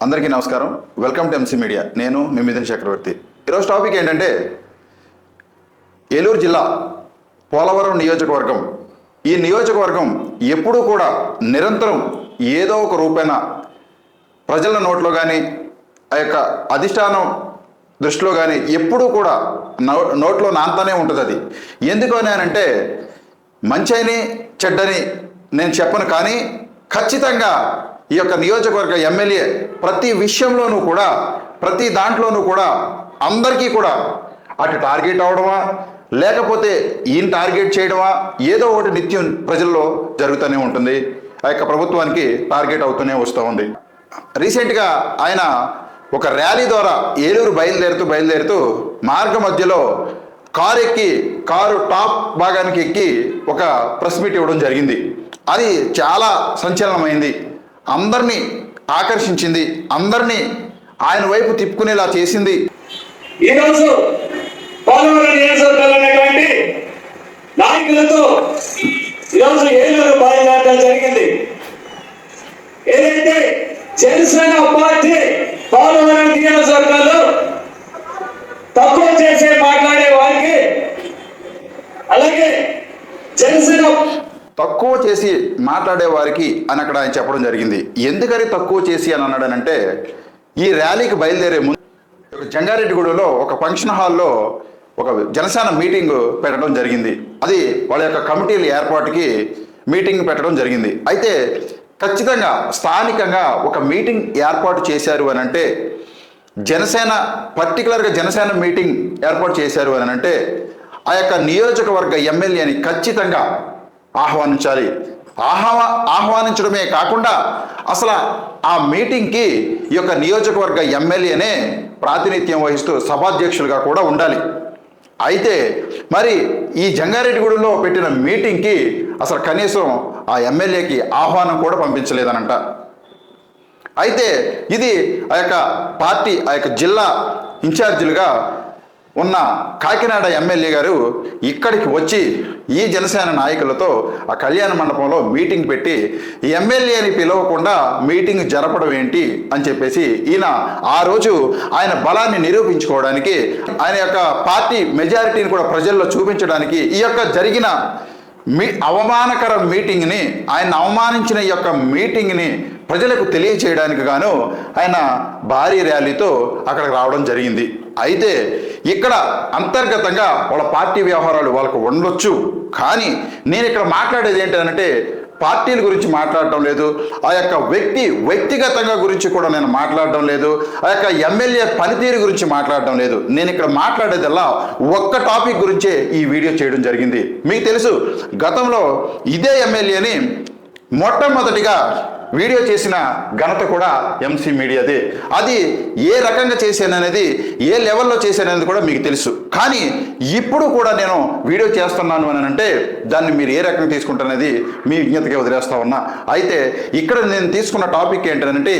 అందరికీ నమస్కారం. Welcome to MC media. నేను మీ మిథున్ చక్రవర్తి. ఈరోజు టాపిక్ ఏంటంటే ఏలూరు జిల్లా పోలవరం నియోజకవర్గం. ఈ నియోజకవర్గం ఎప్పుడూ కూడా నిరంతరం ఏదో ఒక రూపేణ ప్రజల నోట్లో కానీ ఆ యొక్క అధిష్టానం దృష్టిలో కానీ ఎప్పుడూ కూడా నోట్లో నాంతానే ఉంటుంది. అది ఎందుకు అని అంటే మంచని చెడ్డని నేను చెప్పను, కానీ ఖచ్చితంగా ఈ యొక్క నియోజకవర్గ ఎమ్మెల్యే ప్రతి విషయంలోనూ కూడా ప్రతి దాంట్లోనూ కూడా అందరికీ కూడా అటు టార్గెట్ అవడమా లేకపోతే ఈయన టార్గెట్ చేయడమా ఏదో ఒకటి నిత్యం ప్రజల్లో జరుగుతూనే ఉంటుంది. ఆ యొక్క ప్రభుత్వానికి టార్గెట్ అవుతూనే వస్తూ ఉంది. రీసెంట్గా ఆయన ఒక ర్యాలీ ద్వారా ఏలూరు బయలుదేరుతూ మార్గ మధ్యలో కారు టాప్ భాగానికి ఎక్కి ఒక ప్రెస్ మీట్ ఇవ్వడం జరిగింది. అది చాలా సంచలనమైంది, అందరినీ ఆకర్షించింది, అందరినీ ఆయన వైపు తిప్పుకునేలా చేసింది. ఈరోజు పోలవరం నియోజకవర్గంలో ఉన్నటువంటి నాయకులతో ఈరోజు ఏలూరు బయలుదేరడం జరిగింది. ఏదైతే జనసేన పార్టీ పోలవరం నియోజకవర్గాల్లో తక్కువ చేసే మాట్లాడే వారికి, అలాగే జనసేన తక్కువ చేసి మాట్లాడే వారికి అని అక్కడ ఆయన చెప్పడం జరిగింది. ఎందుకని తక్కువ చేసి అని అన్నాడనంటే, ఈ ర్యాలీకి బయలుదేరే ముందు జంగారెడ్డిగూడలో ఒక ఫంక్షన్ హాల్లో ఒక జనసేన మీటింగ్ పెట్టడం జరిగింది. అది వాళ్ళ యొక్క కమిటీల ఏర్పాటుకి మీటింగ్ పెట్టడం జరిగింది. అయితే ఖచ్చితంగా స్థానికంగా ఒక మీటింగ్ ఏర్పాటు చేశారు అని అంటే, పర్టికులర్గా జనసేన మీటింగ్ ఏర్పాటు చేశారు అని అంటే ఆ యొక్క నియోజకవర్గ ఎమ్మెల్యేని ఖచ్చితంగా ఆహ్వానించాలి. ఆహ్వానించడమే కాకుండా అసలు ఆ మీటింగ్కి ఈ యొక్క నియోజకవర్గ ఎమ్మెల్యేనే ప్రాతినిధ్యం వహిస్తూ సభాధ్యక్షులుగా కూడా ఉండాలి. అయితే మరి ఈ జంగారెడ్డిగూడెంలో పెట్టిన మీటింగ్కి అసలు కనీసం ఆ ఎమ్మెల్యేకి ఆహ్వానం కూడా పంపించలేదనంట. అయితే ఇది ఆ యొక్క పార్టీ ఆ యొక్క జిల్లా ఇన్ఛార్జీలుగా ఉన్న కాకినాడ ఎమ్మెల్యే గారు ఇక్కడికి వచ్చి ఈ జనసేన నాయకులతో ఆ కళ్యాణ మండపంలో మీటింగ్ పెట్టి ఎమ్మెల్యేని పిలవకుండా మీటింగ్ జరపడం ఏంటి అని చెప్పేసి ఈయన ఆ రోజు ఆయన బలాన్ని నిరూపించుకోవడానికి, ఆయన యొక్క పార్టీ మెజారిటీని కూడా ప్రజల్లో చూపించడానికి ఈ యొక్క జరిగిన అవమానకర మీటింగ్ని, ఆయన అవమానించిన ఈ యొక్క మీటింగ్ని ప్రజలకు తెలియచేయడానికి గాను ఆయన భారీ ర్యాలీతో అక్కడికి రావడం జరిగింది. అయితే ఇక్కడ అంతర్గతంగా వాళ్ళ పార్టీ వ్యవహారాలు వాళ్ళకు ఉండొచ్చు, కానీ నేను ఇక్కడ మాట్లాడేది ఏంటంటే పార్టీల గురించి మాట్లాడటం లేదు, ఆ యొక్క వ్యక్తిగతంగా గురించి కూడా నేను మాట్లాడటం లేదు, ఆ యొక్క ఎమ్మెల్యే పనితీరు గురించి మాట్లాడటం లేదు. నేను ఇక్కడ మాట్లాడేదల్లా ఒక్క టాపిక్ గురించే ఈ వీడియో చేయడం జరిగింది. మీకు తెలుసు, గతంలో ఇదే ఎమ్మెల్యేని మొట్టమొదటిగా వీడియో చేసిన ఘనత కూడా ఎంసీ మీడియాదే. అది ఏ రకంగా చేశాననేది, ఏ లెవెల్లో చేశాననేది కూడా మీకు తెలుసు. కానీ ఇప్పుడు కూడా నేను వీడియో చేస్తున్నాను అని అంటే దాన్ని మీరు ఏ రకంగా తీసుకుంటారనేది మీ విజ్ఞతకి వదిలేస్తా ఉన్నా. అయితే ఇక్కడ నేను తీసుకున్న టాపిక్ ఏంటంటే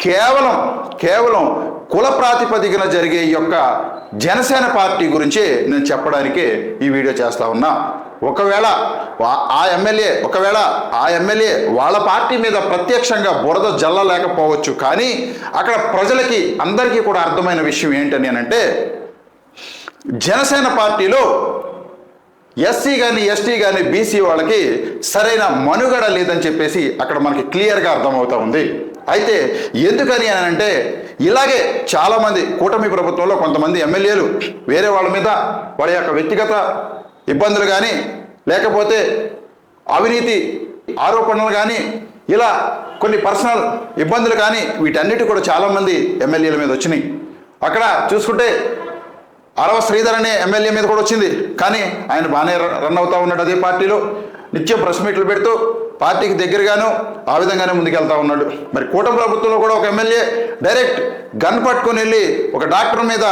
కేవలం కుల ప్రాతిపదికన జరిగే ఈ యొక్క జనసేన పార్టీ గురించి నేను చెప్పడానికే ఈ వీడియో చేస్తా ఉన్నా. ఒకవేళ ఆ ఎమ్మెల్యే వాళ్ళ పార్టీ మీద ప్రత్యక్షంగా బురద జల్లలేకపోవచ్చు, కానీ అక్కడ ప్రజలకి అందరికీ కూడా అర్థమైన విషయం ఏంటని అంటే, జనసేన పార్టీలో ఎస్సీ కానీ ఎస్టీ కానీ బీసీ వాళ్ళకి సరైన మనుగడ లేదని చెప్పేసి అక్కడ మనకి క్లియర్గా అర్థమవుతా ఉంది. అయితే ఎందుకని అని అంటే, ఇలాగే చాలామంది కూటమి ప్రభుత్వంలో కొంతమంది ఎమ్మెల్యేలు వేరే వాళ్ళ మీద వాళ్ళ యొక్క వ్యక్తిగత ఇబ్బందులు కానీ లేకపోతే అవినీతి ఆరోపణలు కానీ ఇలా కొన్ని పర్సనల్ ఇబ్బందులు కానీ వీటన్నిటి కూడా చాలామంది ఎమ్మెల్యేల మీద వచ్చినాయి. అక్కడ చూసుకుంటే అరవ శ్రీధర్ అనే ఎమ్మెల్యే మీద కూడా వచ్చింది, కానీ ఆయన బాగానే రన్ అవుతూ ఉన్నాడు. అదే పార్టీలో నిత్యం ప్రెస్ మీట్లు పెడుతూ పార్టీకి దగ్గరగాను ఆ విధంగానే ముందుకెళ్తా ఉన్నాడు. మరి కూటమి ప్రభుత్వంలో కూడా ఒక ఎమ్మెల్యే డైరెక్ట్ గన్ పట్టుకొని వెళ్ళి ఒక డాక్టర్ మీద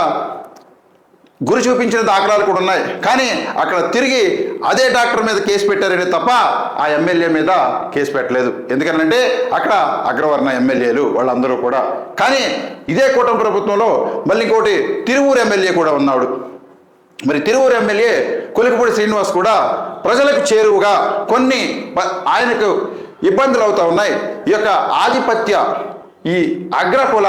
గురి చూపించిన దాఖలాలు కూడా ఉన్నాయి, కానీ అక్కడ తిరిగి అదే డాక్టర్ మీద కేసు పెట్టారనే తప్ప ఆ ఎమ్మెల్యే మీద కేసు పెట్టలేదు. ఎందుకంటే అక్కడ అగ్రవర్ణ ఎమ్మెల్యేలు వాళ్ళందరూ కూడా. కానీ ఇదే కూటమి ప్రభుత్వంలో మళ్ళీ ఇంకోటి తిరువూరు ఎమ్మెల్యే కూడా ఉన్నాడు. మరి తిరువూరు ఎమ్మెల్యే కొలికపూడి శ్రీనివాస్ కూడా ప్రజలకు చేరువుగా ఆయనకు ఇబ్బందులు అవుతా ఉన్నాయి. ఈ యొక్క ఆధిపత్య ఈ అగ్రకుల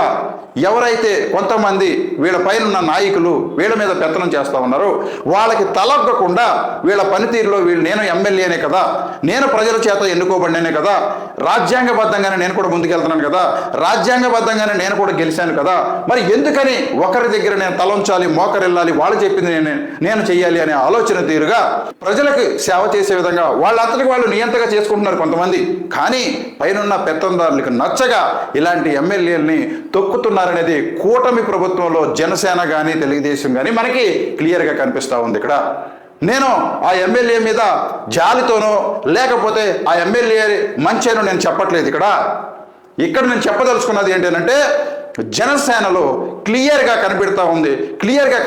ఎవరైతే కొంతమంది వీళ్ళ పైన ఉన్న నాయకులు వీళ్ళ మీద పెత్తనం చేస్తూ ఉన్నారో వాళ్ళకి తలొగ్గకుండా వీళ్ళ పనితీరులో నేను ఎమ్మెల్యేనే కదా, నేను ప్రజల చేత ఎన్నుకోబడినే కదా, రాజ్యాంగబద్ధంగానే నేను కూడా ముందుకెళ్తున్నాను కదా, రాజ్యాంగబద్ధంగానే నేను కూడా గెలిచాను కదా, మరి ఎందుకని ఒకరి దగ్గర నేను తలంచాలి, మోకరిల్లాలి, వాళ్ళు చెప్పింది నేను చెయ్యాలి అనే ఆలోచన తీరుగా ప్రజలకు సేవ చేసే విధంగా వాళ్ళంతటికి వాళ్ళు నియంతగా చేసుకుంటున్నారు కొంతమంది. కానీ పైనున్న పెత్తందారులకు నచ్చగా ఇలాంటి ఎమ్మెల్యేలని తొక్కుతున్నారనేది కూటమి ప్రభుత్వంలో జనసేన కానీ తెలుగుదేశం కానీ మనకి క్లియర్గా కనిపిస్తూ ఉంది. ఇక్కడ నేను ఆ ఎమ్మెల్యే మీద జాలితోనో లేకపోతే ఆ ఎమ్మెల్యే మంచేనో నేను చెప్పట్లేదు. ఇక్కడ నేను చెప్పదలుచుకున్నది ఏంటంటే జనసేనలో క్లియర్గా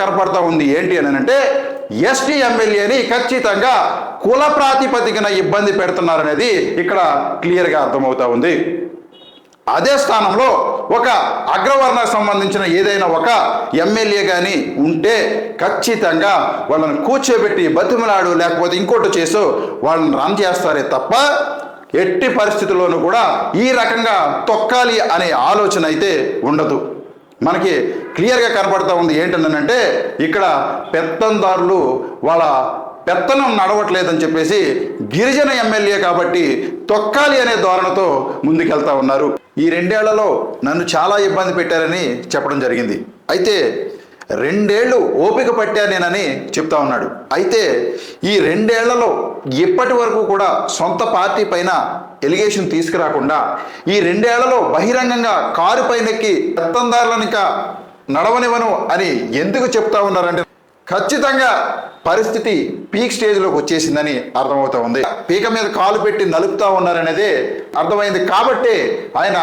కనపడతా ఉంది ఏంటి అని అంటే ఎస్టీ ఎమ్మెల్యేని ఖచ్చితంగా కుల ప్రాతిపదికన ఇబ్బంది పెడుతున్నారనేది ఇక్కడ క్లియర్గా అర్థమవుతా ఉంది. అదే స్థానంలో ఒక అగ్రవర్ణకు సంబంధించిన ఏదైనా ఒక ఎమ్మెల్యే కానీ ఉంటే ఖచ్చితంగా వాళ్ళని కూర్చోబెట్టి బతిమలాడు లేకపోతే ఇంకోటి చేసో వాళ్ళని రన్ చేస్తారే తప్ప ఎట్టి పరిస్థితుల్లోనూ కూడా ఈ రకంగా తొక్కాలి అనే ఆలోచన అయితే ఉండదు. మనకి క్లియర్గా కనపడతా ఉంది ఏంటంటే ఇక్కడ పెత్తందారులు వాళ్ళ పెత్తనం నడవట్లేదని చెప్పేసి గిరిజన ఎమ్మెల్యే కాబట్టి తొక్కాలి అనే ధోరణితో ముందుకెళ్తా ఉన్నారు. ఈ 2 ఏళ్లలో నన్ను చాలా ఇబ్బంది పెట్టారని చెప్పడం జరిగింది. అయితే 2 ఏళ్ళు ఓపిక పట్టానేనని చెప్తా ఉన్నాడు. అయితే ఈ 2 ఏళ్లలో ఇప్పటి వరకు కూడా సొంత పార్టీ పైన ఎలిగేషన్ తీసుకురాకుండా ఈ 2 ఏళ్లలో బహిరంగంగా కారు పైనెక్కి పెత్తందారులను ఇంకా నడవనివ్వను అని ఎందుకు చెప్తా ఉన్నారంటే ఖచ్చితంగా పరిస్థితి పీక్ స్టేజ్లోకి వచ్చేసిందని అర్థమవుతా ఉంది. పీక మీద కాలు పెట్టి నలుపుతా ఉన్నారనేదే అర్థమైంది. కాబట్టి ఆయన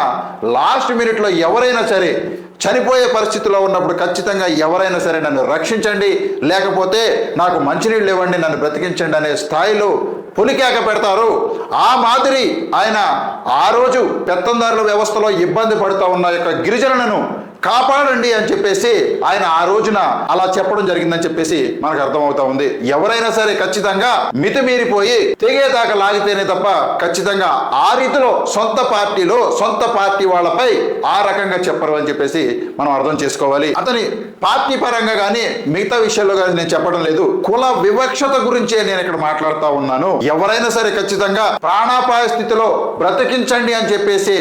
లాస్ట్ మినిట్లో ఎవరైనా సరే చనిపోయే పరిస్థితిలో ఉన్నప్పుడు ఖచ్చితంగా ఎవరైనా సరే నన్ను రక్షించండి, లేకపోతే నాకు మంచినీళ్ళు ఇవ్వండి, నన్ను బ్రతికించండి అనే స్థాయిలో పులికేక పెడతారు. ఆ మాదిరి ఆయన ఆ రోజు పెత్తందారుల వ్యవస్థలో ఇబ్బంది పడుతూ ఉన్న యొక్క గిరిజనులను కాపాడండి అని చెప్పేసి ఆయన ఆ రోజున అలా చెప్పడం జరిగిందని చెప్పేసి మనకు అర్థమవుతా ఉంది. ఎవరైనా సరే ఖచ్చితంగా మితిమీరిపోయి తెగేదాకా లాగితేనే తప్ప ఖచ్చితంగా ఆ రీతిలో సొంత పార్టీ వాళ్ళపై ఆ రకంగా చెప్పరు అని చెప్పేసి మనం అర్థం చేసుకోవాలి. అతని పార్టీ పరంగా కానీ మిగతా విషయాల్లో కానీ నేను చెప్పడం లేదు. కుల వివక్షత గురించే నేను ఇక్కడ మాట్లాడుతూ ఉన్నాను. ఎవరైనా సరే ఖచ్చితంగా ప్రాణాపాయ స్థితిలో బ్రతికించండి అని చెప్పేసి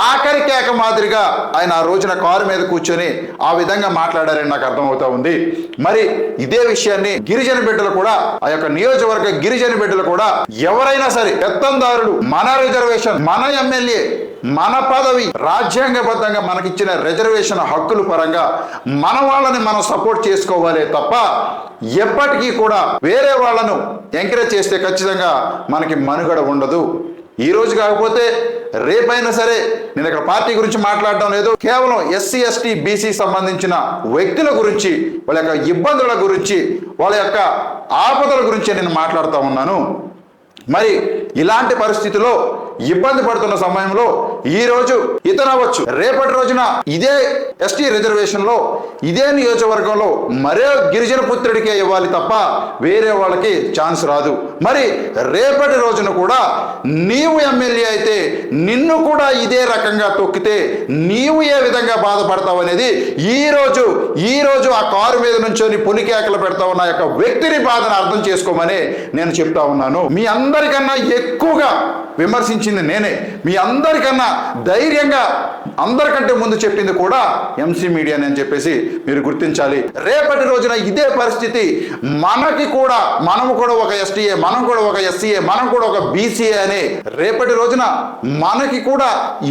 ఆఖరి కేక మాదిరిగా ఆయన ఆ రోజున కారు మీద కూర్చొని ఆ విధంగా మాట్లాడారని నాకు అర్థమవుతా ఉంది. మరి ఇదే విషయాన్ని గిరిజన బిడ్డలు కూడా ఆ యొక్క నియోజకవర్గ గిరిజన బిడ్డలు కూడా ఎవరైనా సరే పెత్తందారులు మన రిజర్వేషన్, మన ఎమ్మెల్యే, మన పదవి, రాజ్యాంగబద్ధంగా మనకిచ్చిన రిజర్వేషన్ హక్కుల పరంగా మన వాళ్ళని మనం సపోర్ట్ చేసుకోవాలి తప్ప ఎప్పటికీ కూడా వేరే వాళ్ళను ఎంకరేజ్ చేస్తే ఖచ్చితంగా మనకి మనుగడ ఉండదు. ఈ రోజు కాకపోతే రేపైనా సరే నేను ఇక్కడ పార్టీ గురించి మాట్లాడడం లేదు. కేవలం ఎస్సీ ఎస్టీ బీసీ సంబంధించిన వ్యక్తుల గురించి, వాళ్ళ యొక్క ఇబ్బందుల గురించి, వాళ్ళ యొక్క ఆపదల గురించి నేను మాట్లాడుతూ ఉన్నాను. మరి ఇలాంటి పరిస్థితిలో ఇబ్బంది పడుతున్న సమయంలో ఈ రోజు ఇతను అవ్వచ్చు, రేపటి రోజున ఇదే ఎస్టీ రిజర్వేషన్ లో ఇదే నియోజకవర్గంలో మరో గిరిజన పుత్రుడికే ఇవ్వాలి తప్ప వేరే వాళ్ళకి ఛాన్స్ రాదు. మరి రేపటి రోజున కూడా నీవు ఎమ్మెల్యే అయితే నిన్ను కూడా ఇదే రకంగా తొక్కితే నీవు ఏ విధంగా బాధపడతావు అనేది ఈ రోజు ఆ కారు మీద నుంచొని పులికేకలు పెడతా ఉన్న యొక్క వ్యక్తిని బాధను అర్థం చేసుకోమని నేను చెప్తా ఉన్నాను. మీ అందరికన్నా ఎక్కువగా విమర్శించింది నేనే, మీ అందరికన్నా ధైర్యంగా అందరికంటే ముందు చెప్పింది కూడా ఎంసీ మీడియా అని చెప్పేసి మీరు గుర్తించాలి. రేపటి రోజున ఇదే పరిస్థితి మనము కూడా ఒక ఎస్టీఏ, మనం కూడా ఒక ఎస్సీఏ, మనం కూడా ఒక బీసీఏ అని రేపటి రోజున మనకి కూడా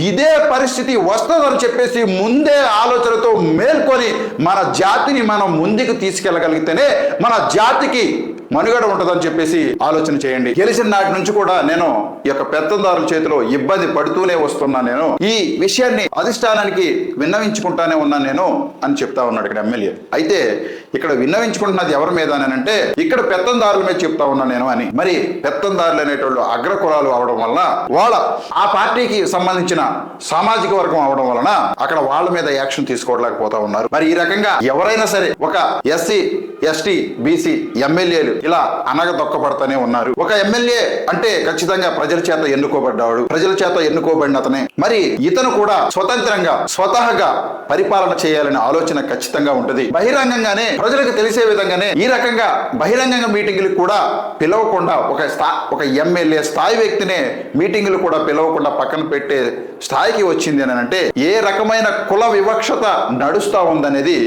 ఇదే పరిస్థితి వస్తుందని చెప్పేసి ముందే ఆలోచనతో మేల్కొని మన జాతిని మనం ముందుకు తీసుకెళ్ళగలిగితేనే మన జాతికి మనుగడ ఉంటుందని చెప్పేసి ఆలోచన చేయండి. గెలిచిన నాటి నుంచి కూడా నేను ఈ యొక్క పెత్తందారుల చేతిలో ఇబ్బంది పడుతూనే వస్తున్నా. నేను ఈ విషయాన్ని అధిష్టానానికి విన్నవించుకుంటానే ఉన్నాను నేను అని చెప్తా ఉన్నాడు ఇక్కడ ఎమ్మెల్యే. అయితే ఇక్కడ విన్నవించుకుంటున్నది ఎవరి మీద అంటే ఇక్కడ పెత్తందారుల మీద చెప్తా ఉన్నా నేను అని. మరి పెత్తందారులు అనేటోళ్ళు అగ్ర కులాలు అవడం వలన వాళ్ళ ఆ పార్టీకి సంబంధించిన సామాజిక వర్గం అవడం వలన అక్కడ వాళ్ళ మీద యాక్షన్ తీసుకోవలేకపోతా ఉన్నారు. మరి ఈ రకంగా ఎవరైనా సరే ఒక ఎస్సీ ఎస్టీ బీసీ ఎమ్మెల్యేలు ఇలా అనగదొక్కబడతానే ఉన్నారు. ఒక ఎమ్మెల్యే అంటే ఖచ్చితంగా ప్రజల చేత ఎన్నుకోబడ్డాడు, ప్రజల చేత ఎన్నుకోబడిన అతనే. మరి ఇతను కూడా స్వతంత్రంగా స్వతహాగా పరిపాలన చేయాలనే ఆలోచన ఖచ్చితంగా ఉంటుంది. బహిరంగంగానే ప్రజలకు తెలిసే విధంగానే ఈ రకంగా బహిరంగంగా మీటింగులకు కూడా పిలవకుండా ఒక ఎమ్మెల్యే స్థాయి వ్యక్తినే మీటింగులు కూడా పిలవకుండా పక్కన పెట్టే స్థాయికి వచ్చింది అని అంటే ఏ రకమైన కుల వివక్షత నడుస్తా ఉందనేది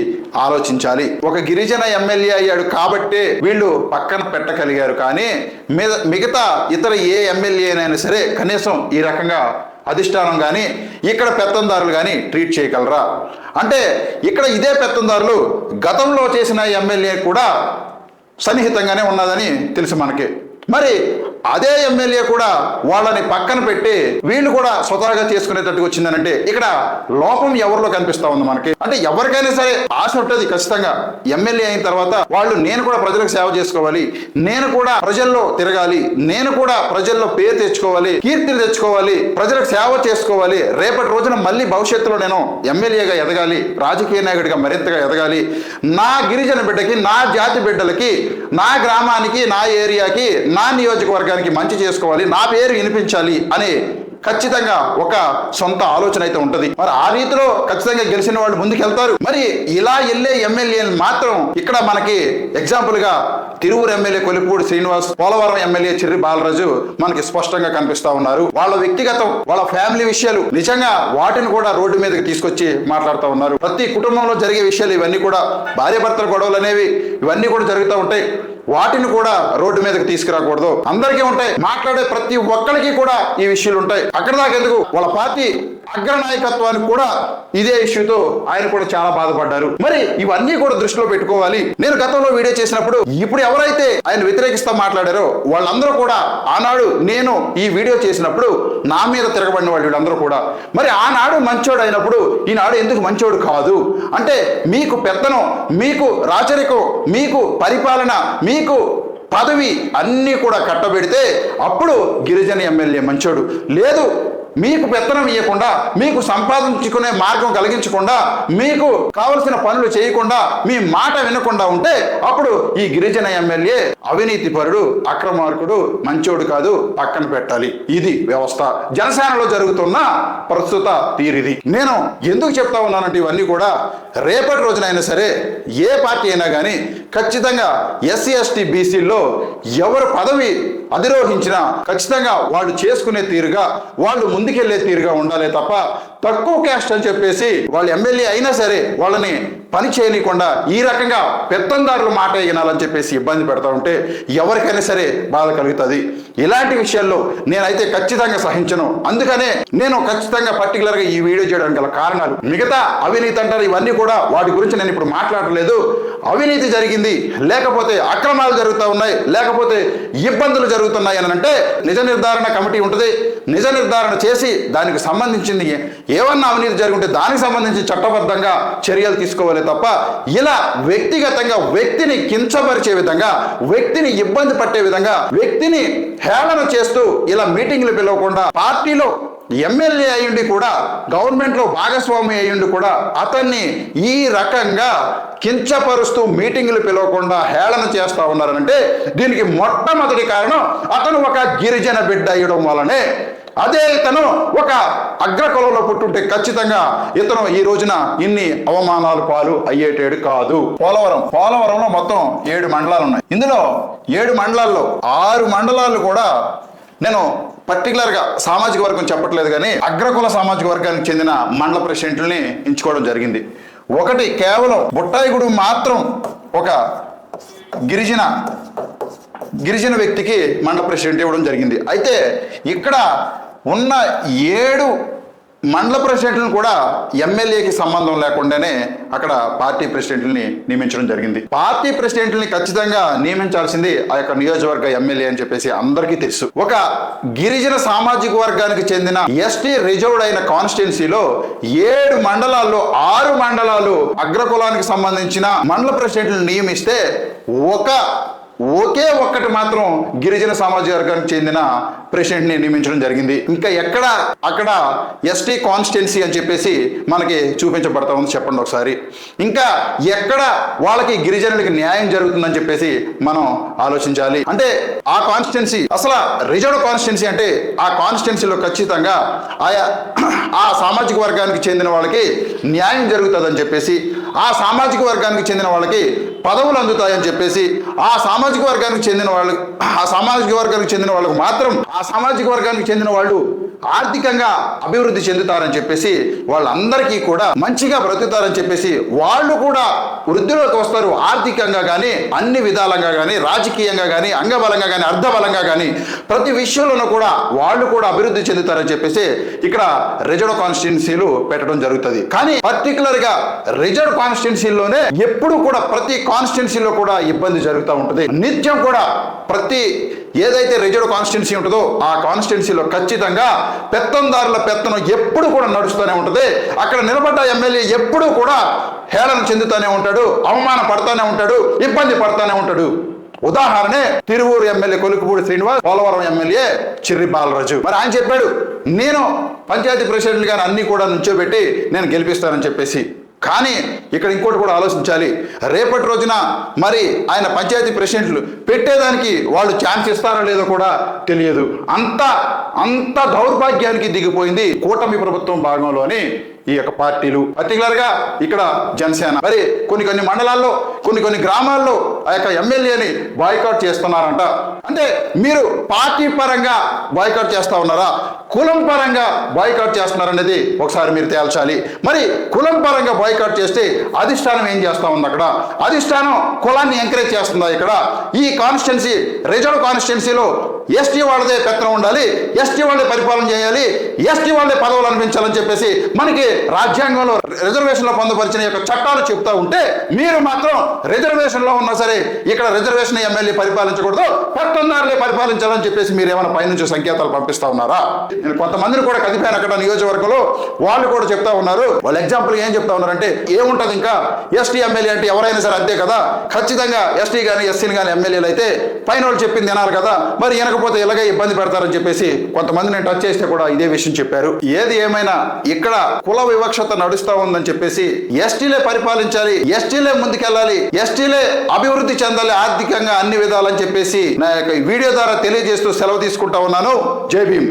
ఆలోచించాలి. ఒక గిరిజన ఎమ్మెల్యే అయ్యాడు కాబట్టే వీళ్ళు పక్కన పెట్టగలిగారు, కానీ మిగతా ఇతర ఏ ఎమ్మెల్యేనైనా సరే కనీసం ఈ రకంగా అధిష్టానం కానీ ఇక్కడ పెత్తందారులు కానీ ట్రీట్ చేయగలరా అంటే ఇక్కడ ఇదే పెత్తందారులు గతంలో చేసిన ఎమ్మెల్యే కూడా సన్నిహితంగానే ఉన్నదని తెలుసు మనకి. మరి అదే ఎమ్మెల్యే కూడా వాళ్ళని పక్కన పెట్టి వీళ్ళు కూడా స్వతహాగా చేసుకునేటట్టుగా వచ్చిందనంటే ఇక్కడ లోపం ఎవరిలో కనిపిస్తా ఉంది మనకి. అంటే ఎవరికైనా సరే ఆశ ఉంటుంది ఖచ్చితంగా ఎమ్మెల్యే అయిన తర్వాత వాళ్ళు నేను కూడా ప్రజలకు సేవ చేసుకోవాలి, నేను కూడా ప్రజల్లో తిరగాలి, నేను కూడా ప్రజల్లో పేరు తెచ్చుకోవాలి, కీర్తిని తెచ్చుకోవాలి, ప్రజలకు సేవ చేసుకోవాలి, రేపటి రోజున మళ్ళీ భవిష్యత్తులో నేను ఎమ్మెల్యేగా ఎదగాలి, రాజకీయ నాయకుడిగా మరింతగా ఎదగాలి, నా గిరిజన బిడ్డకి, నా జాతి బిడ్డలకి, నా గ్రామానికి, నా ఏరియాకి, నా నియోజకవర్గానికి మంచి చేసుకోవాలి, నా పేరు వినిపించాలి అనే ఖచ్చితంగా ఒక సొంత ఆలోచన అయితే ఉంటుంది. మరి ఆ రీతిలో ఖచ్చితంగా గెలిచిన వాళ్ళు ముందుకెళ్తారు. మరి ఇలా వెళ్ళే ఎమ్మెల్యేలు మాత్రం ఇక్కడ మనకి ఎగ్జాంపుల్ గా తిరువురు ఎమ్మెల్యే కొలిపూడి శ్రీనివాస్, పోలవరం ఎమ్మెల్యే చిర్రి బాలరాజు మనకి స్పష్టంగా కనిపిస్తా ఉన్నారు. వాళ్ళ వ్యక్తిగతం, వాళ్ళ ఫ్యామిలీ విషయాలు నిజంగా వాటిని కూడా రోడ్డు మీదకి తీసుకొచ్చి మాట్లాడుతూ ఉన్నారు. ప్రతి కుటుంబంలో జరిగే విషయాలు ఇవన్నీ కూడా భార్యాభర్తల గొడవలు అనేవి ఇవన్నీ కూడా జరుగుతూ ఉంటాయి. వాటిని కూడా రోడ్డు మీదకి తీసుకురాకూడదు. అందరికీ ఉంటాయి, మాట్లాడే ప్రతి ఒక్కరికి కూడా ఈ విషయాలు ఉంటాయి. అక్కడ దాకా ఎందుకు, వాళ్ళ పార్టీ అగ్రనాయకత్వానికి కూడా ఇదే ఇష్యూతో ఆయన కూడా చాలా బాధపడ్డారు. మరి ఇవన్నీ కూడా దృష్టిలో పెట్టుకోవాలి. నేను గతంలో వీడియో చేసినప్పుడు ఇప్పుడు ఎవరైతే ఆయన వ్యతిరేకిస్తా మాట్లాడారో వాళ్ళందరూ కూడా ఆనాడు నేను ఈ వీడియో చేసినప్పుడు నా మీద తిరగబడిన వాళ్ళు వీళ్ళందరూ కూడా మరి ఆనాడు మంచోడు అయినప్పుడు ఈనాడు ఎందుకు మంచోడు కాదు అంటే మీకు పెత్తనం, మీకు రాచరికం, మీకు పరిపాలన, మీకు పదవి అన్నీ కూడా కట్టబెడితే అప్పుడు గిరిజన ఎమ్మెల్యే మంచోడు. లేదు, మీకు పెత్తనం ఇవ్వకుండా, మీకు సంపాదించుకునే మార్గం కలిగించకుండా, మీకు కావలసిన పనులు చేయకుండా, మీ మాట వినకుండా ఉంటే అప్పుడు ఈ గిరిజన ఎమ్మెల్యే అవినీతి పరుడు, అక్రమార్కుడు, మంచోడు కాదు, పక్కన పెట్టాలి. ఇది వ్యవస్థ. జనసేనలో జరుగుతున్న ప్రస్తుత తీరిది. నేను ఎందుకు చెప్తా ఉన్నానంటే ఇవన్నీ కూడా రేపటి రోజునైనా సరే ఏ పార్టీ అయినా కానీ ఖచ్చితంగా ఎస్సీ ఎస్టీ బీసీల్లో ఎవరు పదవి అధిరోహించినా ఖచ్చితంగా వాళ్ళు చేసుకునే తీరుగా, వాళ్ళు ముందుకెళ్లే తీరుగా ఉండాలి తప్ప తక్కువ క్యాస్ట్ అని చెప్పేసి వాళ్ళు ఎమ్మెల్యే అయినా సరే వాళ్ళని పని చేయనీయకుండా ఈ రకంగా పెత్తందారులు మాట వినాలని చెప్పేసి ఇబ్బంది పెడతా ఉంటే ఎవరికైనా సరే బాధ కలుగుతుంది. ఇలాంటి విషయాల్లో నేనైతే ఖచ్చితంగా సహించను. అందుకనే నేను ఖచ్చితంగా పర్టికులర్గా ఈ వీడియో చేయడానికి గల కారణాలు, మిగతా అవినీతి అంటారు ఇవన్నీ కూడా వాటి గురించి నేను ఇప్పుడు మాట్లాడలేదు. అవినీతి జరిగింది, లేకపోతే అక్రమాలు జరుగుతూ ఉన్నాయి, లేకపోతే ఇబ్బందులు జరుగుతున్నాయి అని అంటే నిజ నిర్ధారణ కమిటీ ఉంటుంది. నిజ నిర్ధారణ చేసి దానికి సంబంధించింది ఏమన్నా అవినీతి జరుగుంటే దానికి సంబంధించి చట్టబద్ధంగా చర్యలు తీసుకోవాలి తప్ప ఇలా వ్యక్తిగతంగా వ్యక్తిని కించపరిచే విధంగా, వ్యక్తిని ఇబ్బంది పట్టే విధంగా, వ్యక్తిని హేళన చేస్తూ ఇలా మీటింగ్లు పిలవకుండా, పార్టీలో ఎమ్మెల్యే అయ్యుండి కూడా గవర్నమెంట్లో భాగస్వామి అయ్యుండి కూడా అతన్ని ఈ రకంగా కించపరుస్తూ మీటింగులు పిలవకుండా హేళన చేస్తా ఉన్నారనంటే దీనికి మొట్టమొదటి కారణం అతను ఒక గిరిజన బిడ్డ అయ్యడం వల్లనే. అదే ఇతను ఒక అగ్రకులంలో పుట్టుంటే ఖచ్చితంగా ఇతను ఈ రోజున ఇన్ని అవమానాలు పాలు అయ్యేటేడు కాదు. పోలవరంలో మొత్తం 7 మండలాలు ఉన్నాయి. ఇందులో 7 మండలాల్లో 6 మండలాలు కూడా నేను పర్టికులర్గా సామాజిక వర్గం చెప్పట్లేదు, కానీ అగ్రకుల సామాజిక వర్గానికి చెందిన మండల ప్రెసిడెంట్లని ఎంచుకోవడం జరిగింది. ఒకటి కేవలం బుట్టాయిగూడెం మాత్రం ఒక గిరిజన వ్యక్తికి మండల ప్రెసిడెంట్ ఇవ్వడం జరిగింది. అయితే ఇక్కడ ఉన్న 7 మండల ప్రెసిడెంట్లను కూడా ఎమ్మెల్యేకి సంబంధం లేకుండానే అక్కడ పార్టీ ప్రెసిడెంట్లని నియమించడం జరిగింది. పార్టీ ప్రెసిడెంట్లని ఖచ్చితంగా నియమించాల్సింది ఆ యొక్క నియోజకవర్గ ఎమ్మెల్యే అని చెప్పేసి అందరికీ తెలుసు. ఒక గిరిజన సామాజిక వర్గానికి చెందిన ఎస్టీ రిజర్వ్డ్ అయిన కాన్స్టిట్యున్సీలో 7 మండలాల్లో 6 మండలాలు అగ్రకులానికి సంబంధించిన మండల ప్రెసిడెంట్లను నియమిస్తే ఒక ఒకే ఒక్కటి మాత్రం గిరిజన సామాజిక వర్గానికి చెందిన ప్రెసిడెంట్ని నియమించడం జరిగింది. ఇంకా ఎక్కడ అక్కడ ఎస్టీ కాన్స్టిట్యున్సీ అని చెప్పేసి మనకి చూపించబడతా ఉంది, చెప్పండి ఒకసారి. ఇంకా ఎక్కడ వాళ్ళకి గిరిజనులకి న్యాయం జరుగుతుందని చెప్పేసి మనం ఆలోచించాలి. అంటే ఆ కాన్స్టిట్యున్సీ అసలు రిజర్వ్డ్ కాన్స్టిట్యున్సీ అంటే ఆ కాన్స్టిట్యున్సీలో ఖచ్చితంగా ఆ సామాజిక వర్గానికి చెందిన వాళ్ళకి న్యాయం జరుగుతుందని చెప్పేసి, ఆ సామాజిక వర్గానికి చెందిన వాళ్ళకి పదవులు అందుతాయని చెప్పేసి, ఆ సామాజిక వర్గానికి చెందిన వాళ్ళకు మాత్రం ఆ సామాజిక వర్గానికి చెందిన వాళ్ళు ఆర్థికంగా అభివృద్ధి చెందుతారని చెప్పేసి, వాళ్ళందరికీ కూడా మంచిగా బ్రతుకుతారని చెప్పేసి, వాళ్ళు కూడా వృద్ధిలోకి వస్తారు. ఆర్థికంగా కానీ, అన్ని విధాలంగా కానీ, రాజకీయంగా కానీ, అంగబలంగా కానీ, అర్ధబలంగా కానీ, ప్రతి విషయంలోనూ కూడా వాళ్ళు కూడా అభివృద్ధి చెందుతారని చెప్పేసి ఇక్కడ రిజర్వ్డ్ కాన్స్టిట్యున్సీలు పెట్టడం జరుగుతుంది. కానీ పర్టికులర్ గా రిజర్వ్డ్ కాన్స్టిట్యున్సీలోనే ఎప్పుడు కూడా ప్రతి కాన్స్టిట్యున్సీలో కూడా ఇబ్బంది జరుగుతూ ఉంటుంది. నిత్యం కూడా ప్రతి ఏదైతే రిజర్వ్డ్ కాన్స్టిట్యున్సీ ఉంటుందో ఆ కాన్స్టిట్యున్సీలో ఖచ్చితంగా పెత్తందారుల పెత్తనం ఎప్పుడు కూడా నడుస్తూనే ఉంటుంది. అక్కడ నిలబడ్డ ఎమ్మెల్యే ఎప్పుడు కూడా హేళన చెందుతూనే ఉంటాడు, అవమాన పడతానే ఉంటాడు, ఇబ్బంది పడతానే ఉంటాడు. ఉదాహరణే తిరువూరు ఎమ్మెల్యే కొలుకుపూడి శ్రీనివాస్, పోలవరం ఎమ్మెల్యే చిర్రి బాలరాజు. మరి ఆయన చెప్పాడు, నేను పంచాయతీ ప్రెసిడెంట్ గాని అన్ని కూడా నుంచోబెట్టి నేను గెలిపిస్తానని చెప్పేసి. కానీ ఇక్కడ ఇంకోటి కూడా ఆలోచించాలి. రేపటి రోజున మరి ఆయన పంచాయతీ ప్రెసిడెంట్లు పెట్టేదానికి వాళ్ళు ఛాన్స్ ఇస్తారో లేదో కూడా తెలియదు. అంత దౌర్భాగ్యానికి దిగిపోయింది కూటమి ప్రభుత్వం భాగంలోని ఈ యొక్క పార్టీలు. పర్టికులర్ గా ఇక్కడ జనసేన మరి కొన్ని మండలాల్లో కొన్ని గ్రామాల్లో ఆ యొక్క ఎమ్మెల్యేని బాయ్కాట్ చేస్తున్నారంట. అంటే మీరు పార్టీ పరంగా బాయ్కాట్ చేస్తా ఉన్నారా, కులం పరంగా బాయ్కాట్ చేస్తున్నారనేది ఒకసారి మీరు తేల్చాలి. మరి కులం పరంగా బాయ్కాట్ చేస్తే అధిష్టానం ఏం చేస్తా ఉంది? అక్కడ అధిష్టానం కులాన్ని ఎంకరేజ్ చేస్తుందా? ఇక్కడ ఈ కాన్స్టిట్యున్సీ రిజర్వ్ కాన్స్టిట్యున్సీలో ఎస్టీ వాళ్ళదే పెత్తనం ఉండాలి, ఎస్టీ వాళ్ళే పరిపాలన చేయాలి, ఎస్టీ వాళ్ళే పదవులు అనిపించాలని చెప్పేసి మనకి రాజ్యాంగంలో రిజర్వేషన్లో పొందుపరిచిన యొక్క చట్టాలు చెప్తా ఉంటే, మీరు మాత్రం రిజర్వేషన్లో ఉన్నా సరే ఇక్కడ రిజర్వేషన్ ఎమ్మెల్యే పరిపాలించకూడదు, పెత్తందారులే పరిపాలించాలని చెప్పేసి మీరు ఏమైనా పైనుంచి సంకేతాలు పంపిస్తా ఉన్నారా? నేను కొంతమందిని కూడా కదిపాను అక్కడ నియోజకవర్గంలో, వాళ్ళు కూడా చెప్తా ఉన్నారు. వాళ్ళు ఎగ్జాంపుల్ ఏం చెప్తా ఉన్నారంటే, ఏముంటది ఇంకా ఎస్టీ ఎమ్మెల్యే అంటే ఎవరైనా సరే అంతే కదా, ఖచ్చితంగా ఎస్టీ కానీ ఎస్సీని కానీ ఎమ్మెల్యేలు అయితే పైన వాళ్ళు చెప్పింది వినాలి కదా, మరి వినకపోతే ఇలాగే ఇబ్బంది పెడతారని చెప్పేసి కొంతమంది నేను టచ్ చేస్తే కూడా ఇదే విషయం చెప్పారు. ఏది ఏమైనా ఇక్కడ కుల వివక్షత నడుస్తా ఉందని చెప్పేసి ఎస్టీలే పరిపాలించాలి, ఎస్టీలే ముందుకెళ్ళాలి, ఎస్టీలే అభివృద్ధి చెందాలి ఆర్థికంగా అన్ని విధాలని చెప్పేసి నా యొక్క వీడియో ద్వారా తెలియజేస్తూ సెలవు తీసుకుంటా ఉన్నాను. జై భీమ్.